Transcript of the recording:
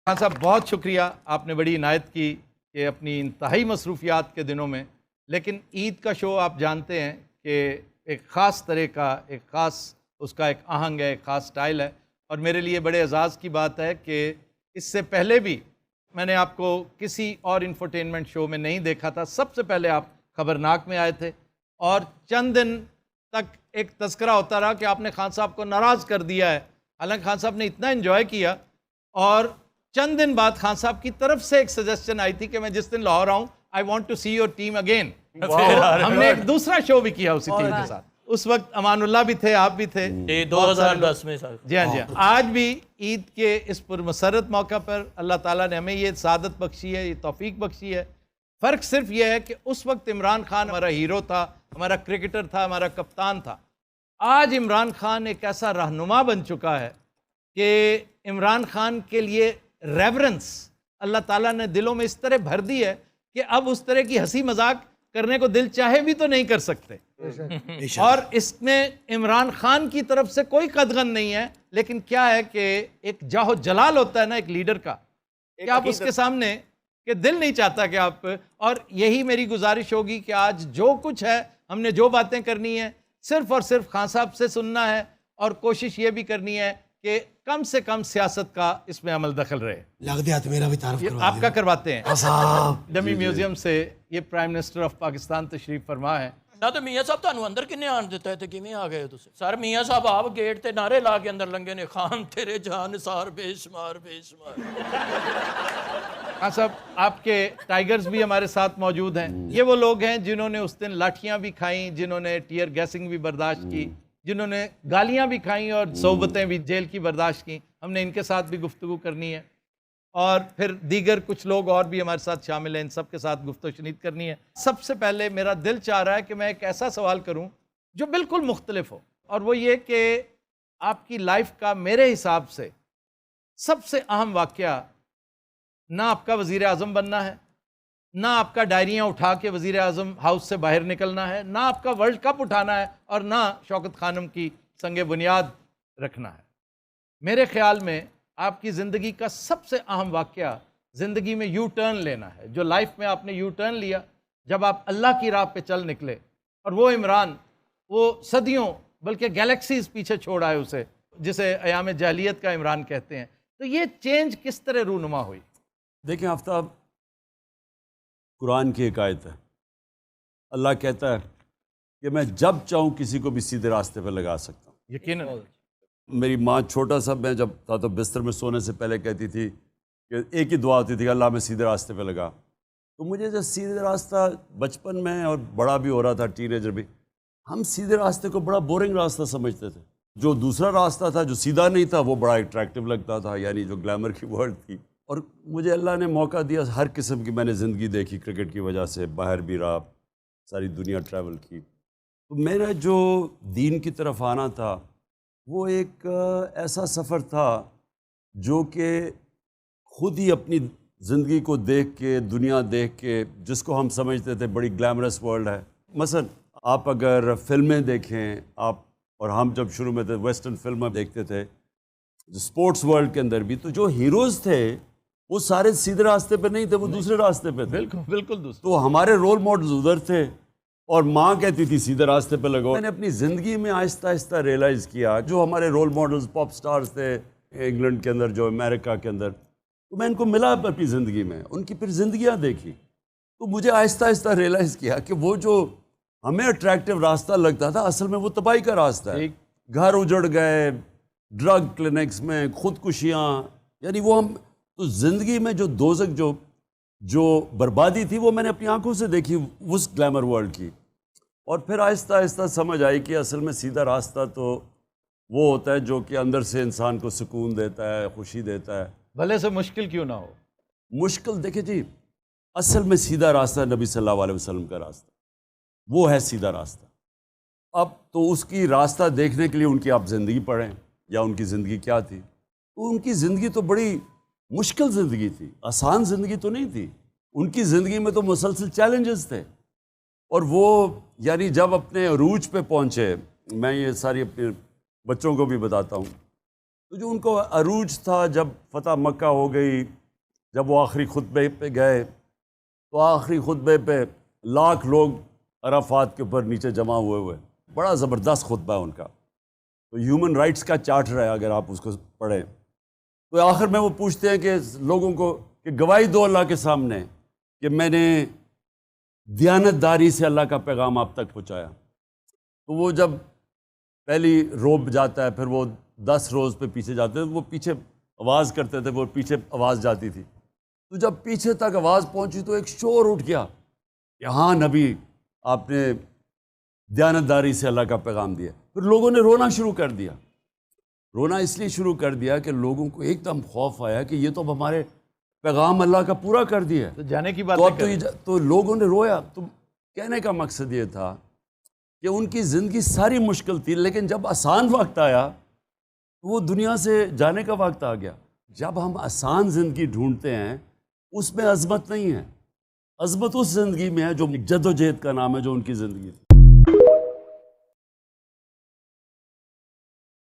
ہاں صاحب بہت شکریہ، آپ نے بڑی عنایت کی کہ اپنی انتہائی مصروفیات کے دنوں میں، لیکن عید کا شو آپ جانتے ہیں کہ ایک خاص طرح کا، ایک خاص اس کا ایک آہنگ ہے، ایک خاص سٹائل ہے، اور میرے لیے بڑے اعزاز کی بات ہے کہ اس سے پہلے بھی میں نے آپ کو کسی اور انفرٹینمنٹ شو میں نہیں دیکھا تھا۔ سب سے پہلے آپ خبرناک میں آئے تھے، اور چند دن تک ایک تذکرہ ہوتا رہا کہ آپ نے خان صاحب کو ناراض کر دیا ہے، حالانکہ خان صاحب نے اتنا انجوائے کیا، اور چند دن بعد خان صاحب کی طرف سے ایک سجیسشن آئی تھی کہ میں جس دن لاہور آؤں I want to see your team again. ہم نے ایک دوسرا شو بھی کیا اسی ٹیم کے ساتھ، اس وقت امان اللہ بھی تھے، آپ بھی تھے، 2010 میں سر۔ جی ہاں جی ہاں۔ آج بھی عید کے اس پرمسرت موقع پر اللہ تعالیٰ نے ہمیں یہ سعادت بخشی ہے، یہ توفیق بخشی ہے۔ فرق صرف یہ ہے کہ اس وقت عمران خان ہمارا ہیرو تھا، ہمارا کرکٹر تھا، ہمارا کپتان تھا۔ آج عمران خان ایک ایسا رہنما بن چکا ہے کہ عمران خان کے لیے ریورنس اللہ تعالیٰ نے دلوں میں اس طرح بھر دی ہے کہ اب اس طرح کی ہنسی مذاق کرنے کو دل چاہے بھی تو نہیں کر سکتے، اور اس میں عمران خان کی طرف سے کوئی قدغن نہیں ہے، لیکن کیا ہے کہ ایک جاہ و جلال ہوتا ہے نا ایک لیڈر کا، کہ آپ اس کے سامنے کہ دل نہیں چاہتا کہ آپ، اور یہی میری گزارش ہوگی کہ آج جو کچھ ہے، ہم نے جو باتیں کرنی ہے صرف اور صرف خان صاحب سے سننا ہے، اور کوشش یہ بھی کرنی ہے کہ کم سے کم سیاست کا اس میں عمل دخل رہے۔ لگ دیا تو میرا بھی تعارف کروا آپ کا کرواتے ہیں صاحب۔ ڈمی میوزیم سے، یہ پرائم منسٹر آف پاکستان تشریف فرما ہے۔ نہ تو میاں صاحب تانوں اندر کنے آن دیتا ہے تے کیویں آ گئے ہو تسے؟ سر میاں صاحب آپ گیٹ تے نعرے لا کے اندر لنگے نے، خان تیرے جان سار بے شمار بے شمار۔ ہاں صاحب، آپ کے ٹائیگرز بھی ہمارے ساتھ موجود ہیں۔ یہ وہ لوگ ہیں جنہوں نے اس دن لاٹھیاں بھی کھائیں، جنہوں نے ٹیئر گیسنگ بھی برداشت کی، جنہوں نے گالیاں بھی کھائیں اور صحبتیں بھی جیل کی برداشت کی۔ ہم نے ان کے ساتھ بھی گفتگو کرنی ہے، اور پھر دیگر کچھ لوگ اور بھی ہمارے ساتھ شامل ہیں، ان سب کے ساتھ گفتگو شنید کرنی ہے۔ سب سے پہلے میرا دل چاہ رہا ہے کہ میں ایک ایسا سوال کروں جو بالکل مختلف ہو، اور وہ یہ کہ آپ کی لائف کا میرے حساب سے سب سے اہم واقعہ نہ آپ کا وزیر اعظم بننا ہے، نہ آپ کا ڈائریاں اٹھا کے وزیر اعظم ہاؤس سے باہر نکلنا ہے، نہ آپ کا ورلڈ کپ اٹھانا ہے، اور نہ شوکت خانم کی سنگ بنیاد رکھنا ہے۔ میرے خیال میں آپ کی زندگی کا سب سے اہم واقعہ زندگی میں یو ٹرن لینا ہے، جو لائف میں آپ نے یو ٹرن لیا جب آپ اللہ کی راہ پہ چل نکلے، اور وہ عمران، وہ صدیوں بلکہ گیلیکسیز پیچھے چھوڑ آئے اسے، جسے ایام جاہلیت کا عمران کہتے ہیں۔ تو یہ چینج کس طرح رونما ہوئی؟ دیکھیں آفتاب، قرآن کی ایک آیت ہے، اللہ کہتا ہے کہ میں جب چاہوں کسی کو بھی سیدھے راستے پہ لگا سکتا ہوں۔ یقیناً میری ماں چھوٹا سا میں جب تھا تو بستر میں سونے سے پہلے کہتی تھی کہ ایک ہی دعا ہوتی تھی کہ اللہ میں سیدھے راستے پہ لگا۔ تو مجھے جب سیدھے راستہ بچپن میں اور بڑا بھی ہو رہا تھا، ٹین ایجر بھی، ہم سیدھے راستے کو بڑا بورنگ راستہ سمجھتے تھے۔ جو دوسرا راستہ تھا جو سیدھا نہیں تھا وہ بڑا اٹریکٹیو لگتا تھا، یعنی جو گلیمر کی ورڈ تھی۔ اور مجھے اللہ نے موقع دیا، ہر قسم کی میں نے زندگی دیکھی، کرکٹ کی وجہ سے باہر بھی رہا، ساری دنیا ٹریول کی۔ تو میرا جو دین کی طرف آنا تھا وہ ایک ایسا سفر تھا جو کہ خود ہی اپنی زندگی کو دیکھ کے، دنیا دیکھ کے، جس کو ہم سمجھتے تھے بڑی گلیمرس ورلڈ ہے۔ مثلا آپ اگر فلمیں دیکھیں، آپ اور ہم جب شروع میں تھے ویسٹرن فلمیں دیکھتے تھے، اسپورٹس ورلڈ کے اندر بھی، تو جو ہیروز تھے وہ سارے سیدھے راستے پہ نہیں تھے، وہ دوسرے راستے پہ تھے۔ بالکل بالکل دوست۔ تو ہمارے رول ماڈلز ادھر تھے، اور ماں کہتی تھی سیدھے راستے پہ لگو۔ میں نے اپنی زندگی میں آہستہ آہستہ ریئلائز کیا جو ہمارے رول ماڈلز پاپ سٹارز تھے انگلینڈ کے اندر، جو امریکہ کے اندر، تو میں ان کو ملا اپنی زندگی میں، ان کی پھر زندگیاں دیکھی، تو مجھے آہستہ آہستہ ریئلائز کیا کہ وہ جو ہمیں اٹریکٹیو راستہ لگتا تھا اصل میں وہ تباہی کا راستہ ہے۔ گھر اجڑ گئے، ڈرگ کلینکس میں خودکشیاں، یعنی وہ ہم تو زندگی میں جو دوزخ جو بربادی تھی وہ میں نے اپنی آنکھوں سے دیکھی اس گلیمر ورلڈ کی۔ اور پھر آہستہ آہستہ سمجھ آئی کہ اصل میں سیدھا راستہ تو وہ ہوتا ہے جو کہ اندر سے انسان کو سکون دیتا ہے، خوشی دیتا ہے، بھلے سے مشکل کیوں نہ ہو۔ مشکل دیکھیں جی، اصل میں سیدھا راستہ نبی صلی اللہ علیہ وسلم کا راستہ، وہ ہے سیدھا راستہ۔ اب تو اس کی راستہ دیکھنے کے لیے ان کی آپ زندگی پڑھیں، یا ان کی زندگی کیا تھی، تو ان کی زندگی تو بڑی مشکل زندگی تھی، آسان زندگی تو نہیں تھی۔ ان کی زندگی میں تو مسلسل چیلنجز تھے، اور وہ یعنی جب اپنے عروج پہ پہنچے، میں یہ ساری اپنے بچوں کو بھی بتاتا ہوں، تو جو ان کو عروج تھا جب فتح مکہ ہو گئی، جب وہ آخری خطبے پہ گئے تو آخری خطبے پہ لاکھ لوگ عرفات کے اوپر نیچے جمع ہوئے بڑا زبردست خطبہ ہے ان کا. تو ہیومن رائٹس کا چارٹر ہے, اگر آپ اس کو پڑھیں تو آخر میں وہ پوچھتے ہیں کہ لوگوں کو کہ گواہی دو اللہ کے سامنے کہ میں نے دیانت داری سے اللہ کا پیغام آپ تک پہنچایا. تو وہ جب پہلی روب جاتا ہے, پھر وہ 10 روز پہ پیچھے جاتے ہیں, وہ پیچھے آواز کرتے تھے, وہ پیچھے آواز جاتی تھی. تو جب پیچھے تک آواز پہنچی تو ایک شور اٹھ گیا کہ ہاں نبی آپ نے دیانت داری سے اللہ کا پیغام دیا. پھر لوگوں نے رونا شروع کر دیا. رونا اس لیے شروع کر دیا کہ لوگوں کو ایک دم خوف آیا کہ یہ تو اب ہمارے پیغام اللہ کا پورا کر دیا. تو جانے کی بات تو لوگوں نے رویا. تو کہنے کا مقصد یہ تھا کہ ان کی زندگی ساری مشکل تھی, لیکن جب آسان وقت آیا تو وہ دنیا سے جانے کا وقت آ گیا. جب ہم آسان زندگی ڈھونڈتے ہیں اس میں عظمت نہیں ہے, عظمت اس زندگی میں ہے جو جد و جہد کا نام ہے, جو ان کی زندگی تھی.